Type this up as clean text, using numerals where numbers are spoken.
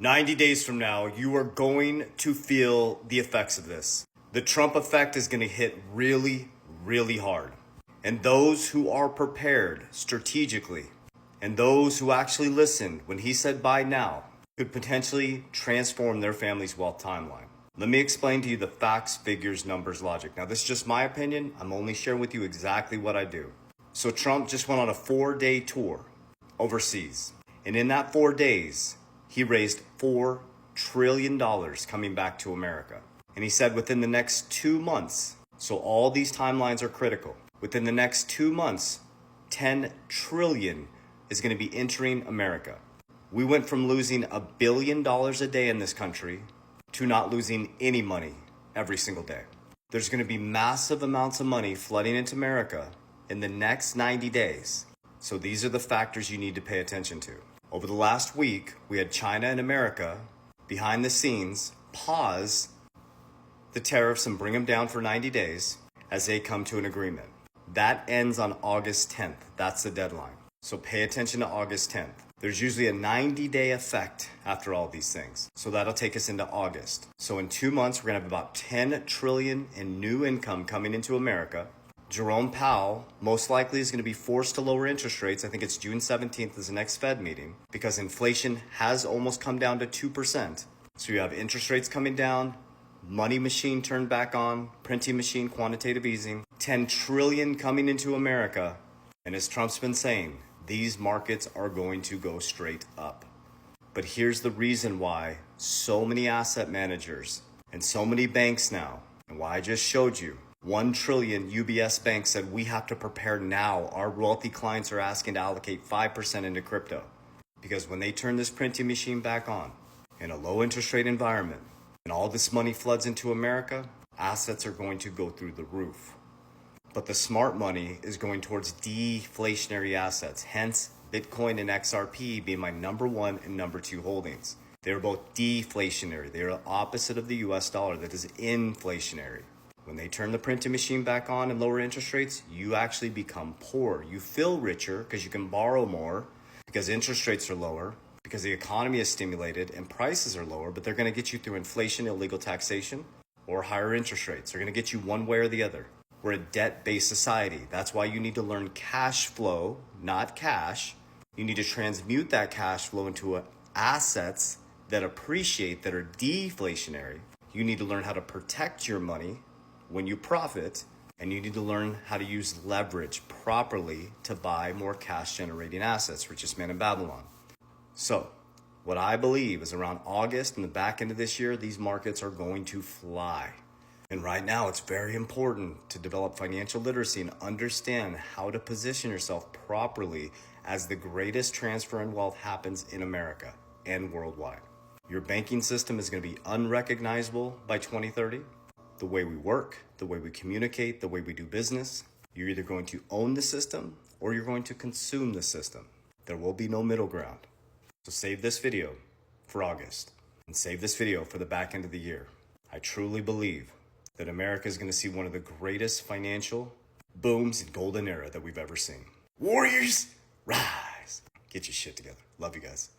90 days from now, you are going to feel the effects of this. The Trump effect is going to hit really, really hard. And those who are prepared strategically, and those who actually listened when he said buy now, could potentially transform their family's wealth timeline. Let me explain to you the facts, figures, numbers, logic. Now, this is just my opinion. I'm only sharing with you exactly what I do. So Trump just went on a 4-day tour overseas. And in that 4 days, he raised $4 trillion coming back to America. And he said within the next 2 months, so all these timelines are critical. Within the next 2 months, 10 trillion is going to be entering America. We went from losing $1 billion a day in this country to not losing any money every single day. There's going to be massive amounts of money flooding into America in the next 90 days. So these are the factors you need to pay attention to. Over the last week, we had China and America behind the scenes pause the tariffs and bring them down for 90 days as they come to an agreement. That ends on August 10th. That's the deadline. So pay attention to August 10th. There's usually a 90-day effect after all these things. So that'll take us into August. So in 2 months, we're going to have about 10 trillion in new income coming into America. Jerome Powell most likely is going to be forced to lower interest rates. I think it's June 17th is the next Fed meeting because inflation has almost come down to 2%. So you have interest rates coming down, money machine turned back on, printing machine, quantitative easing, 10 trillion coming into America. And as Trump's been saying, these markets are going to go straight up. But here's the reason why so many asset managers and so many banks now, and why I just showed you, 1 trillion UBS Bank said we have to prepare now. Our wealthy clients are asking to allocate 5% into crypto. Because when they turn this printing machine back on in a low interest rate environment and all this money floods into America, assets are going to go through the roof. But the smart money is going towards deflationary assets, hence Bitcoin and XRP being my number 1 and number 2 holdings. They're both deflationary. They're the opposite of the US dollar that is inflationary. When they turn the printing machine back on and lower interest rates, you actually become poor. You feel richer because you can borrow more, because interest rates are lower, because the economy is stimulated and prices are lower, but they're going to get you through inflation, illegal taxation, or higher interest rates. They're going to get you one way or the other. We're a debt-based society. That's why you need to learn cash flow, not cash. You need to transmute that cash flow into assets that appreciate, that are deflationary. You need to learn how to protect your money when you profit, and you need to learn how to use leverage properly to buy more cash-generating assets, richest man in Babylon. So, what I believe is around August and the back end of this year, these markets are going to fly. And right now, it's very important to develop financial literacy and understand how to position yourself properly as the greatest transfer in wealth happens in America and worldwide. Your banking system is going to be unrecognizable by 2030. The way we work, the way we communicate, the way we do business, you're either going to own the system or you're going to consume the system. There will be no middle ground. So save this video for August and save this video for the back end of the year. I truly believe that America is going to see one of the greatest financial booms and golden era that we've ever seen. Warriors, rise. Get your shit together. Love you guys.